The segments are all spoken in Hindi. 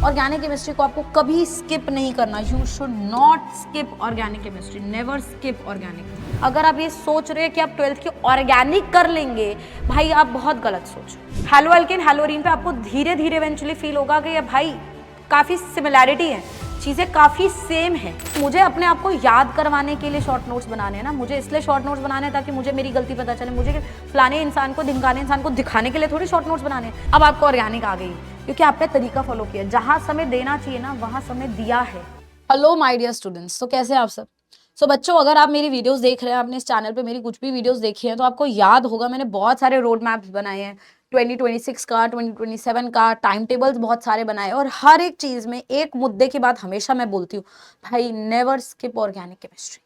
ऑर्गेनिक केमिस्ट्री को आपको कभी स्किप नहीं करना। You should not skip organic chemistry, never skip organic. अगर आप ये सोच रहे हैं कि आप 12th की ऑर्गेनिक कर लेंगे, भाई आप बहुत गलत सोच। हेलो एल्केन हेलोरीन पे आपको धीरे धीरे इवेंचुअली फील होगा कि भाई काफ़ी सिमिलैरिटी है, चीज़ें काफ़ी सेम है। मुझे अपने आप को याद करवाने के लिए शॉर्ट नोट्स बनाने हैं ना, मुझे इसलिए शॉर्ट नोट्स बनाने हैं ताकि मुझे मेरी गलती पता चले। मुझे फलाने इंसान को ढिमकाने इंसान को दिखाने के लिए थोड़ी शॉर्ट नोट्स बनाने हैं। अब आपको ऑर्गेनिक आ गई क्योंकि आपने तरीका फॉलो किया, जहाँ समय देना चाहिए ना वहाँ समय दिया है। हेलो माय डियर स्टूडेंट्स, तो कैसे हैं आप सब? बच्चों, अगर आप मेरी वीडियोस देख रहे हैं, आपने इस चैनल पे मेरी कुछ भी वीडियोस देखी हैं, तो आपको याद होगा मैंने बहुत सारे रोड मैप्स बनाए हैं। 2026 का, 2027 का टाइम टेबल्स बहुत सारे बनाए, और हर एक चीज़ में एक मुद्दे की बात हमेशा मैं बोलती हूँ, भाई never skip organic chemistry.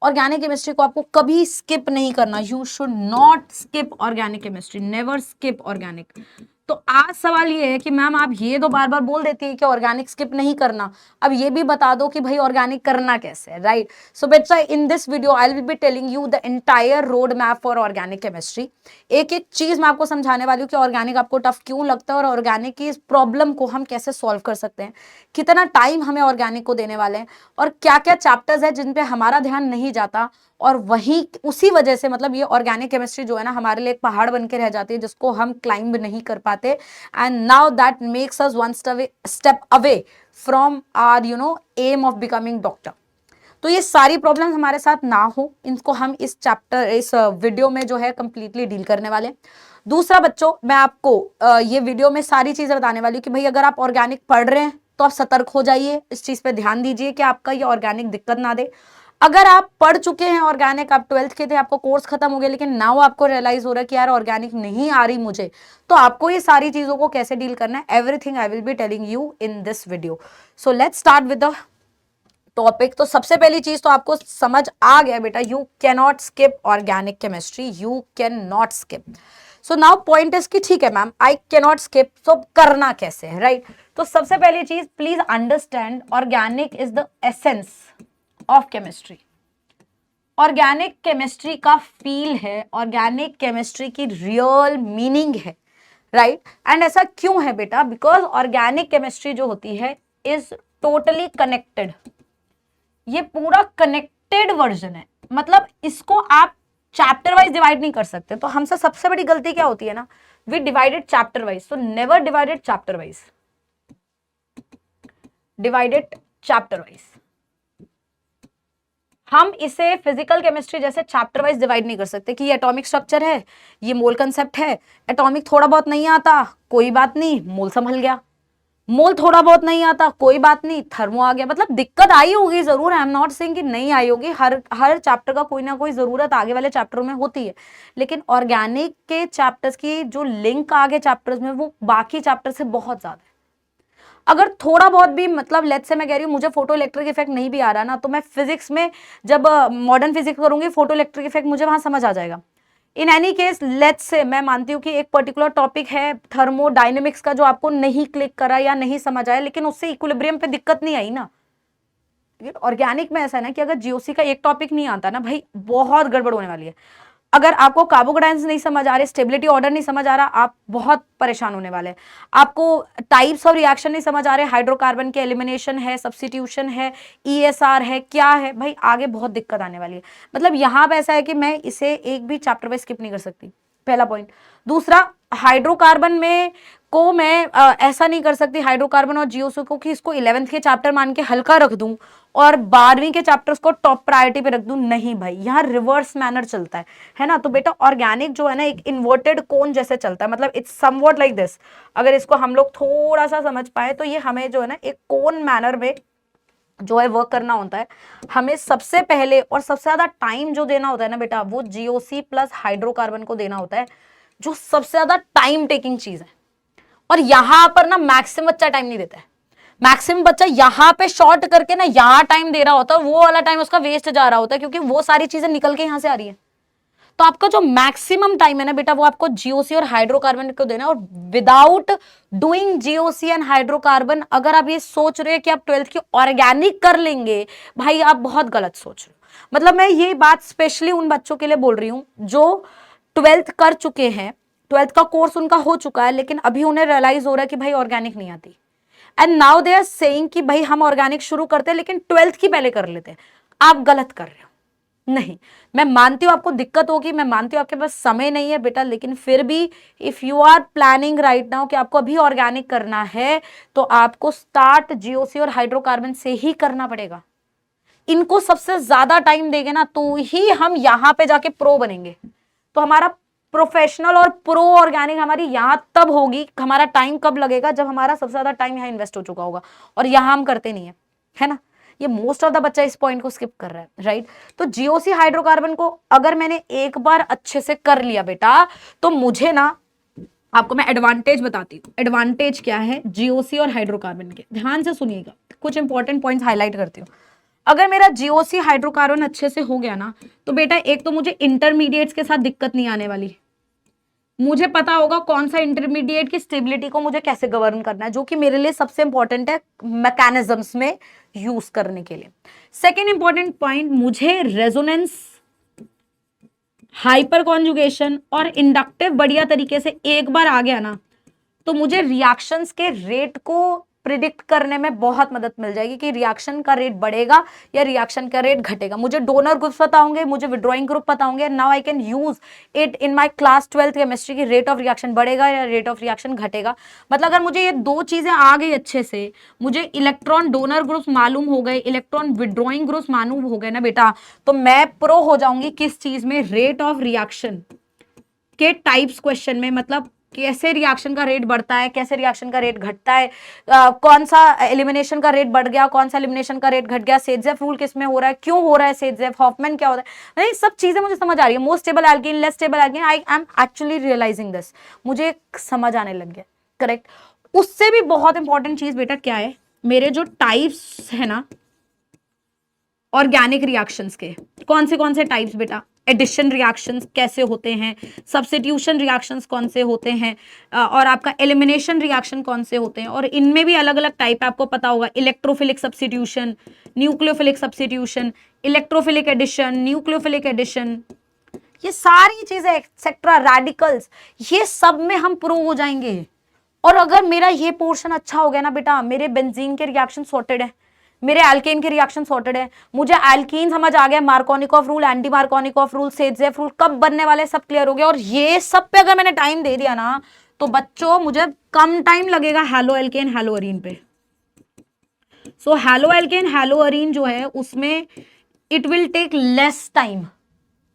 Organic chemistry को आपको कभी स्किप नहीं करना। You should not skip organic chemistry, never skip organic. तो आज सवाल ये है कि मैम आप ये तो बार बार बोल देती है कि ऑर्गेनिक स्किप नहीं करना, अब ये भी बता दो कि भाई ऑर्गेनिक करना कैसे है, राइट? सो बेटा, in this video I will be telling you the entire road map for organic chemistry. एक एक चीज मैं आपको समझाने वाली हूँ कि ऑर्गेनिक आपको टफ क्यों लगता है और ऑर्गेनिक की इस प्रॉब्लम को हम कैसे सॉल्व कर सकते हैं, कितना टाइम हमें ऑर्गेनिक को देने वाले हैं, और क्या क्या चैप्टर्स है जिन पे हमारा ध्यान नहीं जाता, और वही उसी वजह से मतलब ये ऑर्गेनिक केमिस्ट्री जो है ना हमारे लिए एक पहाड़ बन के रह जाती है जिसको हम क्लाइंब नहीं कर पाते, and now that makes us one step away from our aim of becoming doctor. तो ये सारी प्रॉब्लम्स हमारे साथ ना हो, इनको हम इस वीडियो में जो है कंप्लीटली डील करने वाले। दूसरा बच्चों, मैं आपको ये वीडियो में सारी चीजें बताने वाली हूँ कि भाई अगर आप ऑर्गेनिक पढ़ रहे हैं तो आप सतर्क हो जाइए, इस चीज पे ध्यान दीजिए कि आपका ये ऑर्गेनिक दिक्कत ना दे। अगर आप पढ़ चुके हैं ऑर्गेनिक, आप 12th के थे, आपको कोर्स खत्म हो गया, लेकिन नाउ आपको रियलाइज हो रहा है कि यार ऑर्गेनिक नहीं आ रही मुझे, तो आपको ये सारी चीजों को कैसे डील करना है, everything I will be telling you in this video. So let's start with the topic. तो सबसे पहली चीज तो आपको समझ आ गया बेटा, you can not skip organic chemistry, you can not skip. So now point is कि ठीक है ma'am, I can not skip, तो करना कैसे है, राइट? तो सबसे पहली चीज please understand, organic is the essence of chemistry. Organic chemistry का फील है, ऑर्गेनिक केमिस्ट्री की रियल मीनिंग है, राइट? एंड ऐसा क्यों है बेटा? बिकॉज ऑर्गेनिक केमिस्ट्री जो होती है इज टोटली कनेक्टेड। ये पूरा कनेक्टेड वर्जन है, मतलब इसको आप चैप्टर वाइज डिवाइड नहीं कर सकते। तो हमसे सबसे बड़ी गलती क्या होती है ना, we divided chapter wise. So never divided chapter wise, divided chapter wise. हम इसे फिजिकल केमिस्ट्री जैसे चैप्टर वाइज डिवाइड नहीं कर सकते कि ये एटॉमिक स्ट्रक्चर है, ये मोल कंसेप्ट है, एटॉमिक थोड़ा बहुत नहीं आता कोई बात नहीं, मोल संभल गया। मोल थोड़ा बहुत नहीं आता कोई बात नहीं, थर्मो आ गया। मतलब दिक्कत आई होगी जरूर, आई एम नॉट सेइंग कि नहीं आई होगी, हर चैप्टर का कोई ना कोई जरूरत आगे वाले चैप्टरों में होती है, लेकिन ऑर्गेनिक के चैप्टर्स की जो लिंक आगे चैप्टर्स में वो बाकी चैप्टर से बहुत ज्यादा है। अगर थोड़ा बहुत भी मतलब लेट्स से मैं कह रही हूँ मुझे फोटो इलेक्ट्रिक इफेक्ट नहीं भी आ रहा ना, तो मैं फिजिक्स में जब मॉडर्न फिजिक्स करूंगी फोटो इलेक्ट्रिक इफेक्ट मुझे वहां समझ आ जाएगा। In any case let's say मैं मानती हूँ कि एक पर्टिकुलर टॉपिक है थर्मोडायनेमिक्स का जो आपको नहीं क्लिक करा या नहीं समझ आया, लेकिन उससे इक्विलिब्रियम पे दिक्कत नहीं आई ना। ऑर्गेनिक में ऐसा है ना कि अगर जीओसी का एक टॉपिक नहीं आता ना भाई, बहुत गड़बड़ होने वाली है। अगर आपको कार्बोडाइंस नहीं समझ आ रहे, स्टेबिलिटी ऑर्डर नहीं समझ आ रहा, आप बहुत परेशान होने वाले हैं। आपको टाइप्स ऑफ रिएक्शन नहीं समझ आ रहे, हाइड्रोकार्बन के एलिमिनेशन है, सब्स्टिट्यूशन है, ईएसआर है, क्या है भाई, आगे बहुत दिक्कत आने वाली है। मतलब यहाँ पे ऐसा है कि मैं इसे एक भी चैप्टर में स्किप नहीं कर सकती, पहला पॉइंट। दूसरा, हाइड्रोकार्बन में को मैं ऐसा नहीं कर सकती हाइड्रोकार्बन और जीओसी को कि इसको 11th के चैप्टर मान के हल्का रख दूं और 12वीं के चैप्टर्स को टॉप प्रायोरिटी पे रख दूं, नहीं भाई, यहाँ रिवर्स मैनर चलता है ना। तो बेटा ऑर्गेनिक जो है ना एक इन्वर्टेड कोन जैसे चलता है, मतलब इट्स समवॉट लाइक दिस। अगर इसको हम लोग थोड़ा सा समझ पाए तो ये हमें जो है ना एक कोन मैनर में जो है वर्क करना होता है। हमें सबसे पहले और सबसे ज्यादा टाइम जो देना होता है ना बेटा, वो जीओसी प्लस हाइड्रोकार्बन को देना होता है, जो सबसे ज्यादा टाइम टेकिंग चीज है। और यहां पर ना मैक्सिमम बच्चा टाइम नहीं देता है। मैक्सिमम बच्चा यहाँ पे शॉर्ट करके ना यहाँ टाइम दे रहा होता है, वो वाला टाइम उसका वेस्ट जा रहा होता है, क्योंकि वो सारी चीजें निकल के यहां से आ रही है। तो आपका जो मैक्सिमम टाइम है ना बेटा, वो आपको जीओसी और हाइड्रोकार्बन को देना है। और without doing GOC and hydrocarbon अगर आप ये सोच रहे हैं कि आप 12th की ऑर्गेनिक कर लेंगे, भाई आप बहुत गलत सोच रहे हो। मतलब मैं ये बात स्पेशली उन बच्चों के लिए बोल रही हूँ जो 12th कर चुके हैं, 12th का कोर्स उनका हो चुका है, लेकिन अभी उन्हें रियलाइज हो रहा है कि भाई ऑर्गेनिक नहीं आती। And now they are saying कि भाई हम ऑर्गेनिक शुरू करते हैं लेकिन 12th की पहले कर लेते हैं। आप गलत कर रहे हो। नहीं, मैं मानती हूँ आपको दिक्कत होगी, मैं मानती हूँ आपके पास समय नहीं है बेटा, लेकिन फिर भी if you are planning right now कि आपको अभी ऑर्गेनिक करना है तो आपको स्टार्ट जीओसी और हाइड्रोकार्बन से ही करना पड़ेगा। इनको सबसे ज्यादा टाइम देंगे ना तो ही हम यहां पे जाके प्रो बनेंगे। तो हमारा प्रोफेशनल और प्रो ऑर्गेनिक हमारी यहां तब होगी, हमारा टाइम कब लगेगा जब हमारा सबसे ज्यादा टाइम यहां इन्वेस्ट हो चुका होगा, और यहां हम करते नहीं है ना। ये मोस्ट ऑफ द बच्चा इस पॉइंट को स्किप कर रहा है, राइट। तो जीओसी हाइड्रोकार्बन को अगर मैंने एक बार अच्छे से कर लिया बेटा, तो मुझे ना, आपको मैं एडवांटेज बताती हूँ। एडवांटेज क्या है जीओसी और हाइड्रोकार्बन के, ध्यान से सुनिएगा, कुछ इंपॉर्टेंट पॉइंट्स हाईलाइट करती हूँ। अगर मेरा जीओसी हाइड्रोकार्बन अच्छे से हो गया ना, तो बेटा एक तो मुझे इंटरमीडिएट्स के साथ दिक्कत नहीं आने वाली। मुझे पता होगा कौन सा इंटरमीडिएट की स्टेबिलिटी को मुझे कैसे गवर्न करना है, जो कि मेरे लिए सबसे इंपॉर्टेंट है मैकेनिज्म्स में यूज करने के लिए। सेकेंड इंपॉर्टेंट पॉइंट, मुझे रेजोनेंस, हाइपर कॉन्जुगेशन और इंडक्टिव बढ़िया तरीके से एक बार आ गया ना, तो मुझे रिएक्शंस के रेट को प्रिडिक्ट करने में बहुत मदद मिल जाएगी कि रिएक्शन का रेट बढ़ेगा या रिएक्शन का रेट घटेगा। मुझे डोनर ग्रुप पता होंगे, मुझे विड्रॉइंग ग्रुप पता होंगे। Now I can use it in my class 12th chemistry की रेट ऑफ रिएक्शन बढ़ेगा या रेट ऑफ रिएक्शन घटेगा। मतलब अगर मुझे ये दो चीजें आ गई अच्छे से, मुझे इलेक्ट्रॉन डोनर ग्रुप्स मालूम हो गए, इलेक्ट्रॉन विड्रॉइंग ग्रुप्स मालूम हो गए ना बेटा, तो मैं प्रो हो जाऊंगी किस चीज में, रेट ऑफ रिएक्शन के टाइप्स क्वेश्चन में। मतलब कैसे रिएक्शन का रेट बढ़ता है, कैसे रिएक्शन का रेट घटता है, कौन सा एलिमिनेशन का रेट बढ़ गया, कौन सा एलिमिनेशन का रेट घट गया, सेडजेफ रूल किस में हो रहा है, क्यों हो रहा है सेडजेफ, हॉफमैन क्या होता है, नहीं सब चीजें मुझे समझ आ रही है। Most stable alkene, less stable alkene, I am actually realising this, मुझे समझ आने लग गया, करेक्ट। उससे भी बहुत इंपॉर्टेंट चीज बेटा क्या है, मेरे जो टाइप्स है ना ऑर्गेनिक रिएक्शंस के, कौन से टाइप्स बेटा, एडिशन रिएक्शंस कैसे होते हैं, सब्स्टिट्यूशन रिएक्शंस कौन से होते हैं, और आपका एलिमिनेशन रिएक्शन कौन से होते हैं, और इनमें भी अलग अलग टाइप है, आपको पता होगा। Electrophilic substitution, nucleophilic substitution, electrophilic addition, nucleophilic addition, ये सारी चीजें एक्सेट्रा, रेडिकल्स, ये सब में हम प्रो हो जाएंगे। और अगर मेरा ये पोर्शन अच्छा हो गया ना बेटा, मेरे बेंजीन के रिएक्शन सॉर्टेड है, मेरे एल्केन के रिएक्शन सॉर्टेड है, मुझे एल्कीन समझ आ गया, Markovnikov rule, anti Markovnikov rule, सेडजेफ rule कब बनने वाले सब क्लियर हो गया, और ये सब पे अगर मैंने टाइम दे दिया ना, तो बच्चों मुझे कम टाइम लगेगा हैलो एल्केन हैलो अरीन पे। So haloalkane haloarene जो है उसमें it will take less time,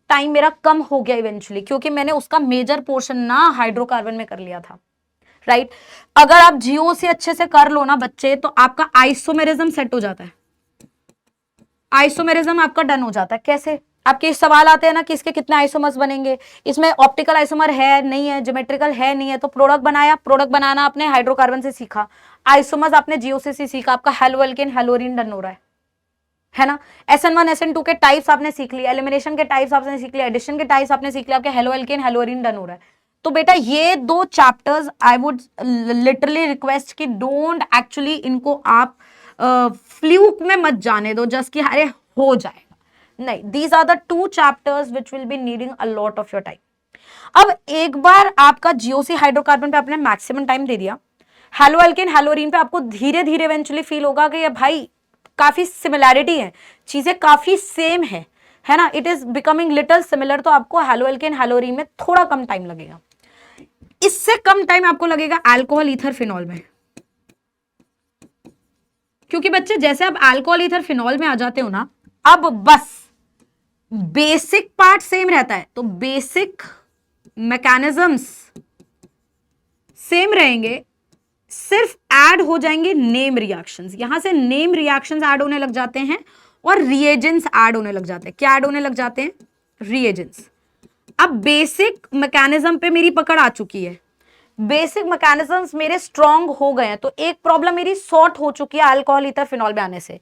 time मेरा कम हो गया इवेंचुअली, क्योंकि मैंने उसका मेजर पोर्शन ना हाइड्रोकार्बन में कर लिया था, राइट। अगर आप जीओ से अच्छे से कर लो ना बच्चे, तो आपका आइसोमेरिज्म सेट हो जाता है, आइसोमेरिज्म आपका डन हो जाता है। कैसे, आपके सवाल आते हैं ना कि इसके कितने आइसोमर्स बनेंगे, इसमें ऑप्टिकल आइसोमर है नहीं है, ज्योमेट्रिकल है नहीं है, तो प्रोडक्ट बनाया, प्रोडक्ट बनाना आपने हाइड्रोकार्बन से सीखा, आइसोमर्स आपने जीओ से सीखा, आपका halo alkane hello Areen done हो रहा है ना। SN1 SN2 के टाइप्स आपने सीख लिया, एलिमिनेशन के टाइप्स आपने सीख लिया, एडिशन के टाइप्स आपने सीख लिया, आपके halo alkane hello Areen done हो रहा है। तो बेटा ये दो chapters I would literally request कि डोंट एक्चुअली इनको आप फ्लूक में मत जाने दो, जस्ट कि अरे हो जाएगा, नहीं, these are the two chapters which will be needing a lot of your time. अब एक बार आपका जीओसी हाइड्रोकार्बन पे आपने मैक्सिमम टाइम दे दिया, हेलो एल्केन हेलो अरीन पे आपको धीरे धीरे इवेंचुअली फील होगा कि भाई काफी सिमिलैरिटी है, चीजें काफी सेम है ना, it is becoming little similar, तो आपको हेलो एल्केन हेलो अरीन में थोड़ा कम टाइम लगेगा। इससे कम टाइम आपको लगेगा अल्कोहल ईथर फिनॉल में, क्योंकि बच्चे जैसे आप अल्कोहल ईथर फिनॉल में आ जाते हो ना, अब बस बेसिक पार्ट सेम रहता है, तो बेसिक मैकेनिज्म्स सेम रहेंगे, सिर्फ ऐड हो जाएंगे नेम रिएक्शंस, यहां से नेम रिएक्शंस ऐड होने लग जाते हैं और रिएजेंट्स ऐड होने लग जाते हैं। क्या ऐड होने लग जाते हैं? रिएजेंट्स। अब बेसिक मैकेनिज्म पे मेरी पकड़ आ चुकी है, बेसिक मैकेनिज्म्स मेरे स्ट्रांग हो गए हैं, तो एक प्रॉब्लम मेरी सॉर्ट हो चुकी है अल्कोहल ईथर फिनॉल में आने से।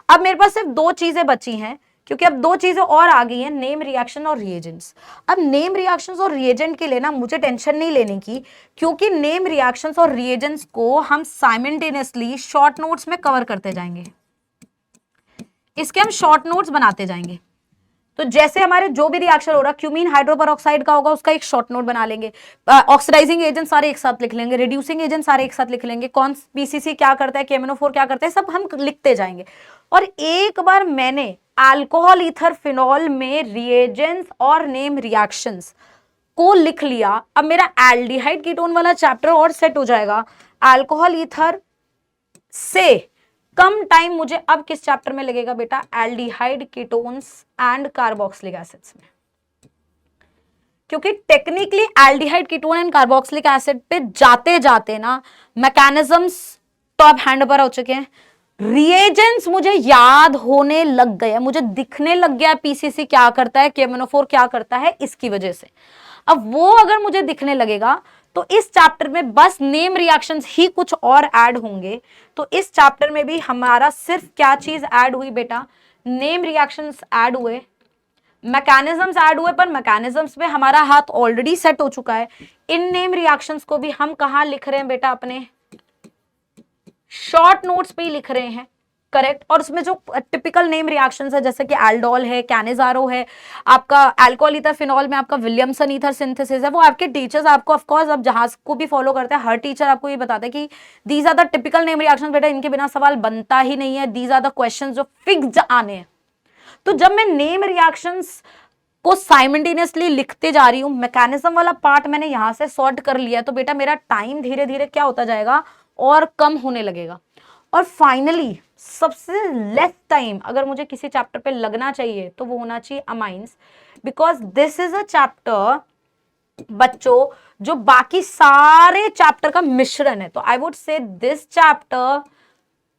अब मेरे पास सिर्फ दो चीजें बची हैं, क्योंकि अब दो चीजें और आ गई हैं, नेम रिएक्शन और रिएजेंट्स। अब नेम रिएक्शंस और रिएजेंट के लिए ना मुझे टेंशन नहीं लेने की, क्योंकि नेम रिएक्शंस और रिएजेंट्स को हम साइमल्टेनियसली शॉर्ट नोट्स में कवर करते जाएंगे, इसके हम शॉर्ट नोट्स बनाते जाएंगे। तो जैसे हमारे जो भी रिएक्शन हो रहा है, क्यूमीन हाइड्रोपर ऑक्साइड का होगा, उसका एक शॉर्ट नोट बना लेंगे, ऑक्सीडाइजिंग एजेंट सारे एक साथ लिख लेंगे, रिड्यूसिंग एजेंट सारे एक साथ लिख लेंगे, कौन पीसीसी क्या करता है, केमिनोफोर क्या करता है, सब हम लिखते जाएंगे। और एक बार मैंने अल्कोहल ईथर फिनॉल में रिएजेंट्स और नेम रिएक्शंस को लिख लिया, अब मेरा एल्डिहाइड कीटोन वाला चैप्टर और सेट हो जाएगा। अल्कोहल ईथर से कम टाइम मुझे अब किस चैप्टर में लगेगा बेटा, aldehyde ketones and carboxylic acids में, क्योंकि technically aldehyde ketone and carboxylic acid पे जाते जाते ना मैकेनिज्म्स तो अब हैंड पर हो चुके हैं, रिएजेंट्स मुझे याद होने लग गए, मुझे दिखने लग गया पीसीसी क्या करता है, केमिनोफोर क्या करता है, इसकी वजह से। अब वो अगर मुझे दिखने लगेगा तो इस चैप्टर में बस नेम रिएक्शंस ही कुछ और ऐड होंगे। तो इस चैप्टर में भी हमारा सिर्फ क्या चीज ऐड हुई बेटा, नेम रिएक्शंस ऐड हुए, मैकेनिज्म्स ऐड हुए, पर मैकेनिज्म्स में हमारा हाथ ऑलरेडी सेट हो चुका है। इन नेम रिएक्शंस को भी हम कहां लिख रहे हैं बेटा, अपने शॉर्ट नोट्स पे ही लिख रहे हैं, करेक्ट। और उसमें जो टिपिकल नेम रिएक्शंस है जैसे कि एल्डोल है, कैनेजारो है, आपका अल्कोहल ईथर फिनॉल में आपका विलियमसन ईथर सिंथेसिस है, वो आपके टीचर्स आपको ऑफ कोर्स अब जहां को भी फॉलो करते हैं हर टीचर आपको ये बताते हैं कि these are the typical name reactions, बेटा इनके बिना सवाल बनता ही नहीं है, दीज आर द क्वेश्चंस जो फिक्स्ड आने हैं। तो जब मैं नेम रिएक्शंस को साइमल्टेनियसली लिखते जा रही हूं, मैकेनिज्म वाला पार्ट मैंने यहां से सॉर्ट कर लिया, तो बेटा मेरा टाइम धीरे धीरे क्या होता जाएगा, और कम होने लगेगा। और फाइनली सबसे लेस टाइम अगर मुझे किसी चैप्टर पे लगना चाहिए तो वो होना चाहिए amines, because this is a chapter बच्चों जो बाकी सारे चैप्टर का मिश्रण है। तो I would say this chapter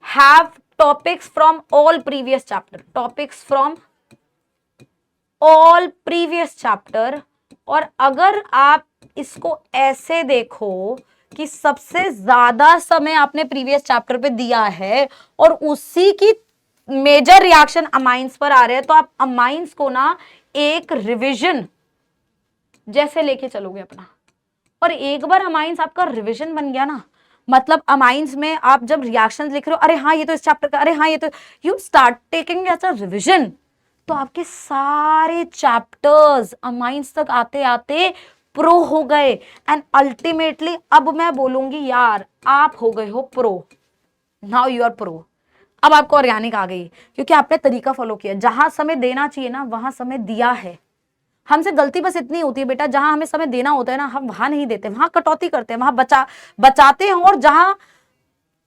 have topics from all previous chapter, topics from all previous chapter. और अगर आप इसको ऐसे देखो कि सबसे ज्यादा समय आपने प्रीवियस चैप्टर पे दिया है और उसी की मेजर रिएक्शन अमाइंस पर आ रहे हैं, तो आप अमाइंस को ना एक रिवीजन जैसे लेके चलोगे अपना। और एक बार अमाइंस आपका रिवीजन बन गया ना, मतलब अमाइंस में आप जब रिएक्शंस लिख रहे हो, अरे हाँ ये तो इस चैप्टर का, अरे हाँ ये तो, you start taking as a revision, तो आपके सारे चैप्टर्स अमाइंस तक आते आते प्रो हो गए। एंड अल्टीमेटली अब मैं बोलूंगी यार आप हो गए हो pro, now you are pro. अब आपको ऑर्गेनिक आ गई क्योंकि आपने तरीका फॉलो किया, जहां समय देना चाहिए ना वहां समय दिया है। हमसे गलती बस इतनी होती है बेटा, जहां हमें समय देना होता है ना हम वहां नहीं देते, वहां कटौती करते हैं, वहां बचाते हैं, और जहां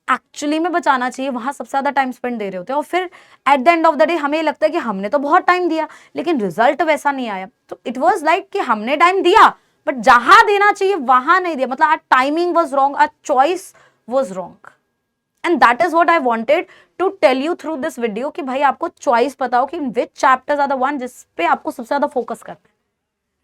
एक्चुअली में बचाना चाहिए वहां सबसे ज्यादा टाइम स्पेंड दे रहे होते हैं। और फिर at the end of the day हमें लगता है कि हमने तो बहुत टाइम दिया लेकिन रिजल्ट वैसा नहीं आया। तो इट वाज लाइक कि हमने टाइम दिया बट जहां देना चाहिए वहां नहीं दिया, मतलब our timing was wrong, our choice was wrong. And that is what I wanted to tell you through this video कि भाई आपको चॉइस पता हो कि which chapters are the one जिस पे आपको सबसे ज्यादा फोकस करना है,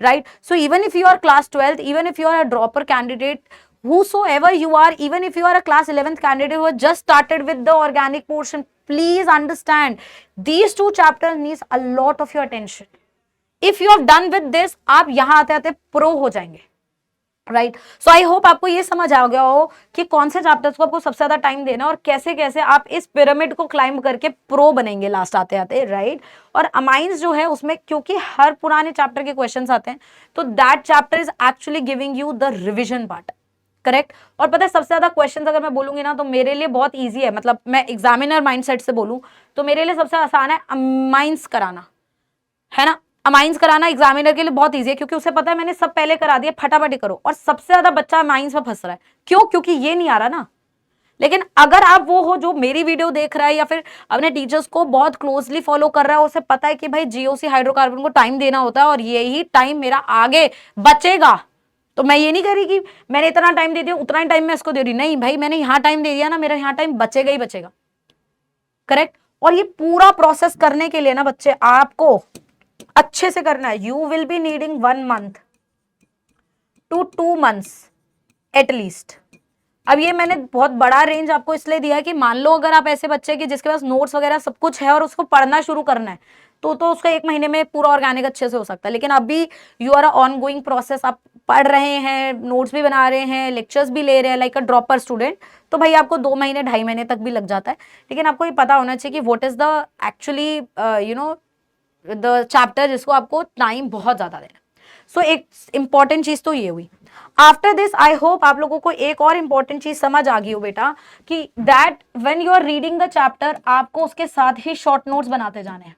right? So even if you are class 12th, even if you are a dropper candidate, whosoever you are, even if you are a class 11th candidate who has just started with the organic portion, please understand these two chapters needs a lot of your attention. If you have done with this, आप यहाँ आते आते प्रो हो जाएंगे, राइट। सो आई होप आपको ये समझ आ गया हो कि कौन से चैप्टर्स को आपको सबसे ज्यादा टाइम देना और कैसे कैसे आप इस पिरामिड को क्लाइंब करके प्रो बनेंगे लास्ट आते आते, राइट। और अमाइंस जो है उसमें क्योंकि हर पुराने चैप्टर के क्वेश्चंस आते हैं तो that chapter is actually giving you the revision part, correct. और पता है सबसे ज्यादा क्वेश्चंस अगर मैं बोलूंगी ना तो मेरे लिए बहुत ईजी है, मतलब मैं एग्जामिनर माइंडसेट से बोलूं तो मेरे लिए सबसे आसान है अमाइंस कराना, है ना। अमाइंस कराना एग्जामिनर के लिए बहुत इजी है क्योंकि उसे पता है मैंने सब पहले करा दिया, फटाफट करो। और सबसे ज्यादा बच्चा अमाइंस में फंस रहा है, क्यों? क्योंकि ये नहीं आ रहा ना। लेकिन अगर आप वो हो जो मेरी वीडियो देख रहा है या फिर अपने टीचर्स को बहुत क्लोजली फॉलो कर रहा है, उसे पता है कि भाई जीओसी हाइड्रोकार्बन को टाइम देना होता है और यही टाइम मेरा आगे बचेगा, तो मैं ये नहीं कह रही कि मैंने इतना टाइम दे दिया उतना ही टाइम मैं इसको दे रही, नहीं भाई मैंने यहाँ टाइम दे दिया ना, मेरा यहाँ टाइम बचेगा ही बचेगा, करेक्ट। और ये पूरा प्रोसेस करने के लिए ना बच्चे आपको अच्छे से करना है। You will be needing 1 month to 2 months at least. अब ये मैंने बहुत बड़ा रेंज आपको इसलिए दिया है कि मान लो अगर आप ऐसे बच्चे कि जिसके पास नोट्स वगैरह सब कुछ है और उसको पढ़ना शुरू करना है तो उसका 1 महीने में पूरा ऑर्गेनिक अच्छे से हो सकता है। लेकिन अभी you are a ongoing process, आप पढ़ रहे हैं, नोट्स भी बना रहे हैं, लेक्चर्स भी ले रहे हैं लाइक अ ड्रॉपर स्टूडेंट, तो भाई आपको 2 महीने 2.5 महीने तक भी लग जाता है। लेकिन आपको ये पता होना चाहिए कि what is the actually the chapter जिसको आपको टाइम बहुत ज्यादा देना। सो एक इंपॉर्टेंट चीज तो ये हुई। आफ्टर दिस आई होप आप लोगों को एक और इंपॉर्टेंट चीज समझ आ गई हो बेटा कि that when you are reading the chapter आपको उसके साथ ही शॉर्ट नोट्स बनाते जाने हैं।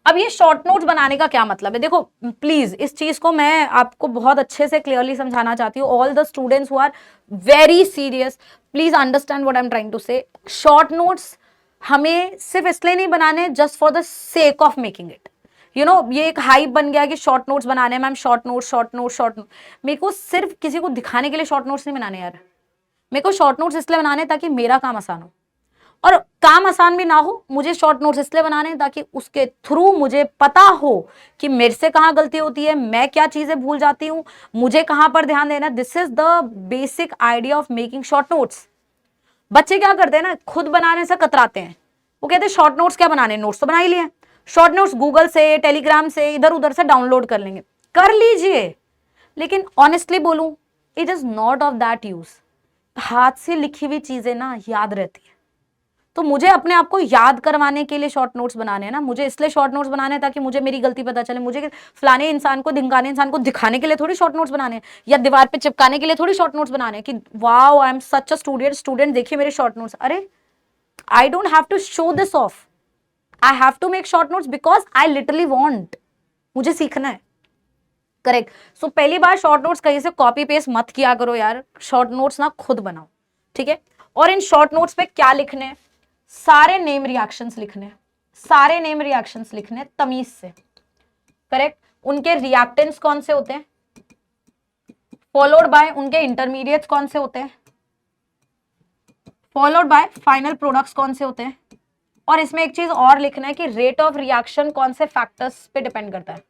अब ये शॉर्ट नोट्स बनाने का क्या मतलब है, देखो प्लीज इस चीज को मैं आपको बहुत अच्छे से क्लियरली समझाना चाहती हूँ। All the students who are very serious, please understand what I am trying to say. Short notes हमें सिर्फ इसलिए नहीं बनाने just for the sake of making it, you know ये एक हाइप बन गया कि शॉर्ट नोट्स बनाने हैं ma'am, short note short note short note. मेरे को सिर्फ किसी को दिखाने के लिए शॉर्ट नोट्स नहीं बनाने यार, मेरे को शॉर्ट नोट्स इसलिए बनाने ताकि मेरा काम आसान हो, और काम आसान भी ना हो मुझे शॉर्ट नोट्स इसलिए बनाने ताकि उसके थ्रू मुझे पता हो कि मेरे से कहाँ गलती होती है, मैं क्या चीजें भूल जाती हूँ, मुझे कहाँ पर ध्यान देना। This is the basic idea of making short notes. बच्चे क्या करते हैं ना, खुद बनाने से कतराते हैं, वो कहते हैं शॉर्ट नोट्स क्या बनाने, नोट्स तो बना ही लिए, शॉर्ट नोट्स गूगल से टेलीग्राम से इधर उधर से डाउनलोड कर लेंगे, कर लीजिए, लेकिन ऑनेस्टली बोलूं it is not of that use. हाथ से लिखी हुई चीजें ना याद रहती है, तो मुझे अपने आप को याद करवाने के लिए शॉर्ट नोट्स बनाने हैं ना, मुझे इसलिए शॉर्ट नोट्स बनाने हैं ताकि मुझे मेरी गलती पता चले। मुझे फलाने इंसान को ढिंगाने इंसान को दिखाने के लिए थोड़ी शॉर्ट नोट्स बनाने हैं, या दीवार पे चिपकाने के लिए थोड़ी शॉर्ट नोट्स बनाने हैं कि wow I am such a student, student देखिए मेरे शॉर्ट नोट्स। अरे I don't have to show this off, I have to make short notes because I literally want, मुझे सीखना है। करेक्ट। सो पहली बार शॉर्ट नोट्स कहीं से कॉपी पेस्ट मत किया करो यार, शॉर्ट नोट्स ना खुद बनाओ, ठीक है। और इन शॉर्ट नोट्स पे क्या लिखने, सारे नेम रिएक्शंस लिखने, सारे नेम रिएक्शंस लिखने तमीज से। करेक्ट। उनके रिएक्टेंट्स कौन से होते हैं, फॉलोड बाय उनके इंटरमीडिएट्स कौन से होते हैं, फॉलोड बाय फाइनल प्रोडक्ट्स कौन से होते हैं, और इसमें एक चीज और लिखना है कि रेट ऑफ रिएक्शन कौन से फैक्टर्स पे डिपेंड करता है।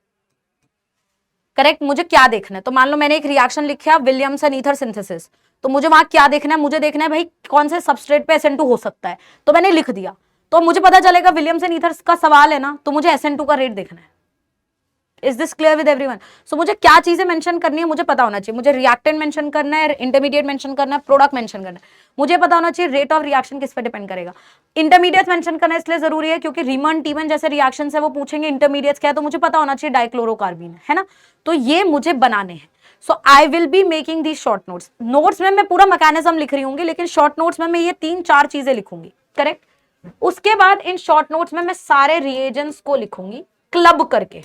करेक्ट। मुझे क्या देखना है, तो मान लो मैंने एक रिएक्शन लिखा विलियमसन ईथर सिंथेसिस, तो मुझे वहां क्या देखना है, मुझे देखना है भाई कौन से सबस्ट्रेट पे SN2 हो सकता है, तो मैंने लिख दिया, तो मुझे पता चलेगा विलियमसन ईथर का सवाल है ना, तो मुझे SN2 का रेट देखना है। Is this clear with everyone? So मुझे क्या चीजें मेंशन करनी है मुझे पता होना चाहिए, मुझे रिएक्टेंट मेंशन करना है, इंटरमीडिएट मेंशन करना है, प्रोडक्ट मेंशन करना है, मुझे पता होना चाहिए रेट ऑफ रिएक्शन किस पे डिपेंड करेगा। इंटरमीडिएट मेंशन करना इसलिए जरूरी है क्योंकि रीमन टीमन जैसे रिएक्शन है वो पूछेंगे इंटरमीडिएट्स क्या है, तो मुझे पता होना चाहिए डाइक्लोरोकार्बीन है ना, तो ये मुझे बनाने हैं। So I will be making the short notes. Notes में मैं पूरा मैकेनिज्म लिख रही हूँ, लेकिन शॉर्ट नोट्स में मैं ये 3-4 चीजें लिखूंगी। करेक्ट। उसके बाद इन शॉर्ट नोट्स में मैं सारे रिएजेंट्स को लिखूंगी क्लब करके,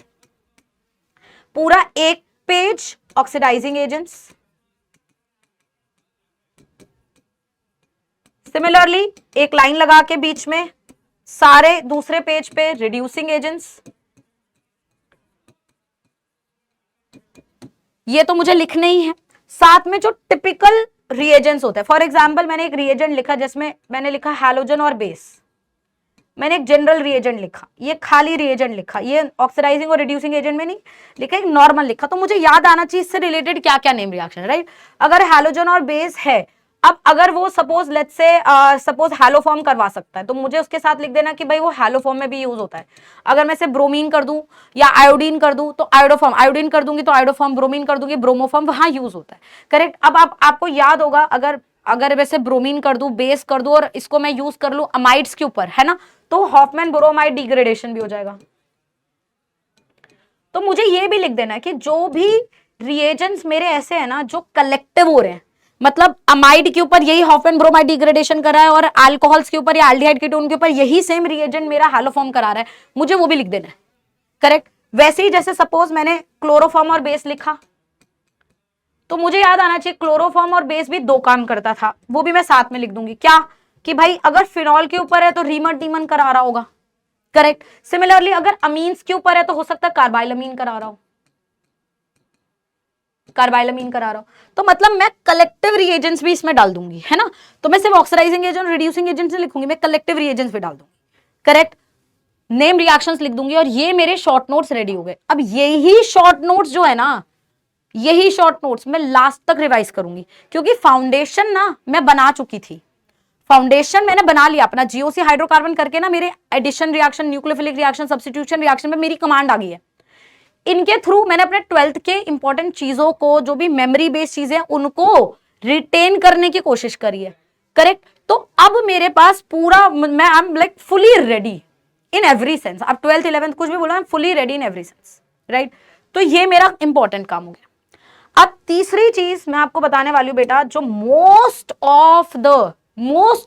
पूरा एक पेज ऑक्सीडाइजिंग एजेंट्स, सिमिलरली एक लाइन लगा के बीच में सारे दूसरे पेज पे रिड्यूसिंग एजेंट्स। ये तो मुझे लिखने ही है, साथ में जो टिपिकल रिएजेंट्स होते हैं। फॉर एग्जांपल मैंने एक रिएजेंट लिखा जिसमें मैंने लिखा हैलोजन और बेस, मैंने एक जनरल रिएजेंट लिखा, ये खाली रिएजेंट लिखा, ये ऑक्सीडाइजिंग और रिड्यूसिंग एजेंट में नहीं लिखा, एक नॉर्मल लिखा, तो मुझे याद आना चाहिए इससे रिलेटेड क्या क्या नेम रिएक्शन है, राइट। अगर हैलोजन और बेस है, अब अगर वो suppose let's say suppose haloform करवा सकता है, तो मुझे उसके साथ लिख देना कि भाई वो हैलोफॉर्म में भी यूज होता है। अगर मैं से ब्रोमीन कर दूं या आयोडीन कर दूं तो आयोडोफॉर्म, आयोडीन कर दूंगी तो आयोडोफॉर्म, ब्रोमीन कर दूंगी ब्रोमोफॉर्म, वहां यूज होता है। करेक्ट। अब आपको याद होगा अगर वैसे ब्रोमीन कर दूं, बेस कर दूं और इसको मैं यूज कर लूं अमाइड्स के ऊपर, है ना, तो हॉफमैन ब्रोमाइड डिग्रेडेशन भी हो जाएगा। तो मुझे ये भी लिख देना है कि जो भी रिएजेंट्स मेरे ऐसे हैं ना जो कलेक्टिव हो रहे हैं, मतलब अमाइड के ऊपर यही हॉफमैन ब्रोमाइड डिग्रेडेशन कर रहा है और अल्कोहल्स के ऊपर या एल्डिहाइड कीटोन के ऊपर यही सेम रिएजेंट मेरा हैलोफॉर्म करा रहा है, मुझे वो भी लिख देना है। करेक्ट। वैसे ही जैसे सपोज मैंने क्लोरोफॉर्म और बेस लिखा, तो मुझे याद आना चाहिए क्लोरोफॉर्म और बेस भी 2 काम करता था, वो भी मैं साथ में लिख दूंगी, क्या कि भाई अगर फिनॉल के ऊपर है तो रीमन टीमन करा रहा होगा। करेक्ट। सिमिलरली अगर अमीन्स के ऊपर है तो हो सकता है कार्बाइलमीन करा रहा हो, कार्बाइलमीन करा रहा हो, तो मतलब मैं कलेक्टिव रिएजेंट्स भी इसमें डाल दूंगी, है ना। तो मैं सिर्फ ऑक्सीडाइजिंग एजेंट रिड्यूसिंग एजेंट्स नहीं लिखूंगी, मैं कलेक्टिव रिएजेंट्स भी डाल दूंगी। करेक्ट। नेम रिएक्शंस लिख दूंगी और ये मेरे शॉर्ट नोट्स रेडी हो गए। अब यही शॉर्ट नोट्स जो है ना, यही शॉर्ट नोट्स मैं लास्ट तक रिवाइज करूंगी, क्योंकि फाउंडेशन ना मैं बना चुकी थी, फाउंडेशन मैंने बना लिया अपना, जीओसी हाइड्रोकार्बन करके ना मेरे addition reaction, nucleophilic reaction, substitution reaction में मेरी कमांड आ गई है। इनके थ्रू मैंने अपने 12th के इंपॉर्टेंट चीजों को, जो भी मेमोरी बेस्ड चीजें उनको रिटेन करने की कोशिश करी है। करेक्ट। तो अब मेरे पास पूरा, मैं I am like fully ready in every sense. आप 12th 11th कुछ भी बोला, I am fully ready in every sense, right. तो ये मेरा इंपॉर्टेंट काम हो गया। अब तीसरी चीज मैं आपको बताने वाली हूं बेटा, जो मोस्ट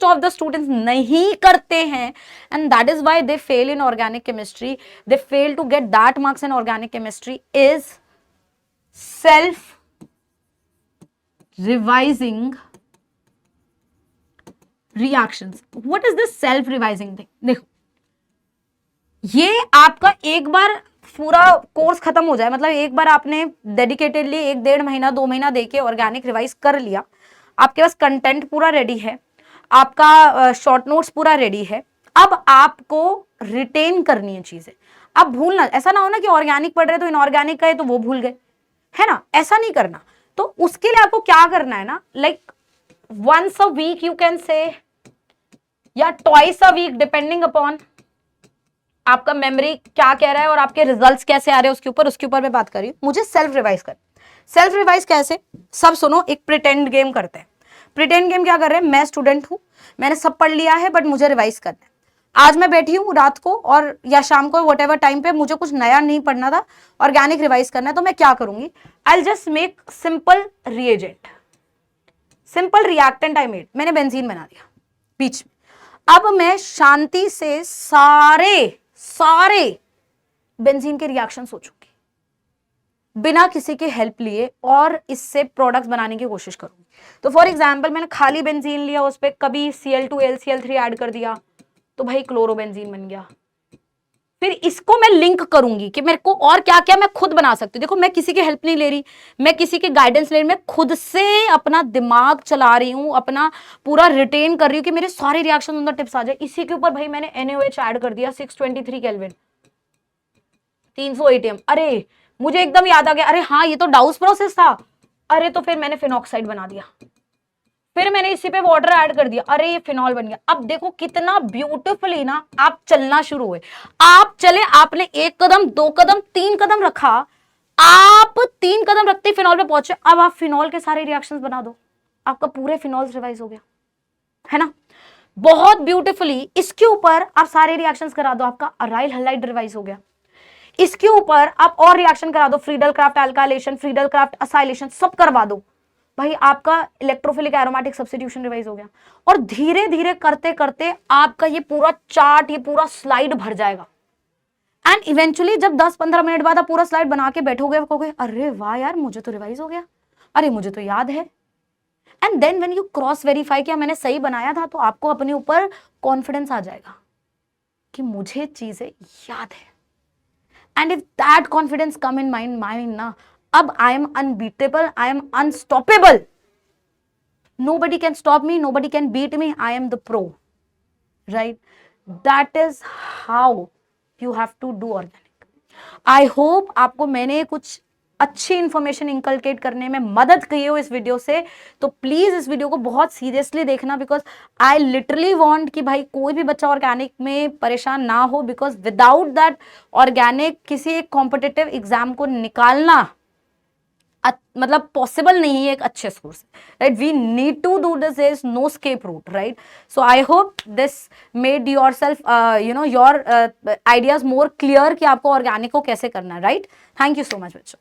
ऑफ द स्टूडेंट्स नहीं करते हैं, and that is why they fail in organic chemistry, they fail to get that marks in organic chemistry, is self revising reactions. What is this self revising thing? देखो, ये आपका एक बार पूरा कोर्स खत्म हो जाए, मतलब एक बार आपने डेडिकेटेडली 1-1.5 महीना 2 महीना देके ऑर्गेनिक रिवाइज कर लिया, आपके पास कंटेंट पूरा रेडी है, आपका शॉर्ट नोट्स पूरा रेडी है, अब आपको रिटेन करनी है चीजें। अब भूलना, ऐसा ना हो ना कि ऑर्गेनिक पढ़ रहे तो इनऑर्गेनिक का तो वो भूल गए, है ना, ऐसा नहीं करना। तो उसके लिए आपको क्या करना है ना, like once a week you can say, या twice a week, depending upon आपका मेमोरी क्या कह रहा है और आपके रिजल्ट्स कैसे आ रहे हैं, उसके ऊपर मैं बात कर रही हूँ। मुझे सेल्फ रिवाइज कर, सेल्फ रिवाइज कैसे, सब सुनो, एक प्रिटेंड गेम करते हैं। प्रिटेंड गेम क्या कर रहे हैं, मैं स्टूडेंट हूं, मैंने सब पढ़ लिया है, बट मुझे रिवाइज करना है। आज मैं बैठी हूँ रात को और या शाम को, वट एवर टाइम पे, मुझे कुछ नया नहीं पढ़ना था, ऑर्गेनिक रिवाइज करना है, तो मैं क्या करूंगी, I will just make simple reagent, simple reactant I made, मैंने बेंजीन बना दिया बीच में। अब मैं शांति से सारे बेंजीन के रिएक्शन सोचूंगी, बिना किसी की हेल्प लिए, और इससे प्रोडक्ट्स बनाने की कोशिश करूंगी। तो फॉर एग्जांपल मैंने खाली बेंजीन लिया, उस पर कभी Cl2 LCl3 ऐड कर दिया, तो भाई क्लोरोबेंजीन बन गया। फिर इसको मैं लिंक करूंगी कि मेरे को और क्या क्या मैं खुद बना सकती हूँ। देखो, मैं किसी की हेल्प नहीं ले रही, मैं किसी की गाइडेंस ले रही, मैं खुद से अपना दिमाग चला रही हूँ, अपना पूरा रिटेन कर रही हूँ कि मेरे सारे रिएक्शन अंदर टिप्स आ जाए। इसी के ऊपर भाई मैंने NaOH ऐड कर दिया, 623 केल्विन, 300 ATM। अरे मुझे एकदम याद आ गया, अरे हाँ ये तो डाउस प्रोसेस था, अरे तो फिर मैंने फिनॉक्साइड बना दिया, फिर मैंने इसी पे वाटर ऐड कर दिया, अरे ये फिनॉल बन गया। अब देखो कितना ब्यूटीफुली ना आप चलना शुरू हुए। आप चले, आपने 1 कदम 2 कदम 3 कदम रखा, आप 3 कदम रखते ही फिनॉल पे पहुंचे, अब आप फिनॉल के सारे रिएक्शंस बना दो, आपका पूरे फिनॉल्स रिवाइज हो गया, है ना, बहुत ब्यूटीफुली। इसके ऊपर आप सारे रिएक्शंस करा दो, आपका अराइल हैलाइड रिवाइज हो गया। इसके ऊपर आप और रिएक्शन करा दो, Friedel craft alkylation, Friedel craft acylation, सब करवा दो, भाई आपका इलेक्ट्रोफिलिक एरोमेटिक सब्स्टिट्यूशन रिवाइज हो गया। और धीरे धीरे करते करते आपका ये पूरा चार्ट, ये पूरा स्लाइड भर जाएगा। एंड इवेंचुअली जब 10-15 मिनट बाद आप पूरा स्लाइड बना के बैठोगे, कहोगे अरे वाह यार, मुझे तो रिवाइज हो गया, अरे मुझे तो याद है। And then when you cross verify किया मैंने सही बनाया था, तो आपको अपने ऊपर कॉन्फिडेंस आ जाएगा कि मुझे चीजें याद है। And if that confidence come in mind ना, अब I am unbeatable, I am unstoppable, nobody can stop me, nobody can beat me, I am the pro, right? That is how you have to do organic. I hope आपको मैंने कुछ अच्छी इंफॉर्मेशन इंकलकेट करने में मदद की हो इस वीडियो से। तो प्लीज इस वीडियो को बहुत सीरियसली देखना, बिकॉज आई लिटरली वांट कि भाई कोई भी बच्चा ऑर्गेनिक में परेशान ना हो, बिकॉज विदाउट दैट ऑर्गेनिक किसी एक कॉम्पिटिटिव एग्जाम को निकालना मतलब पॉसिबल नहीं है एक अच्छे स्कोर से, right. We need to do this, there is no escape route, right. So I hope this made yourself your ideas more clear कि आपको ऑर्गेनिक को कैसे करना है, राइट। थैंक यू सो मच बच्चों।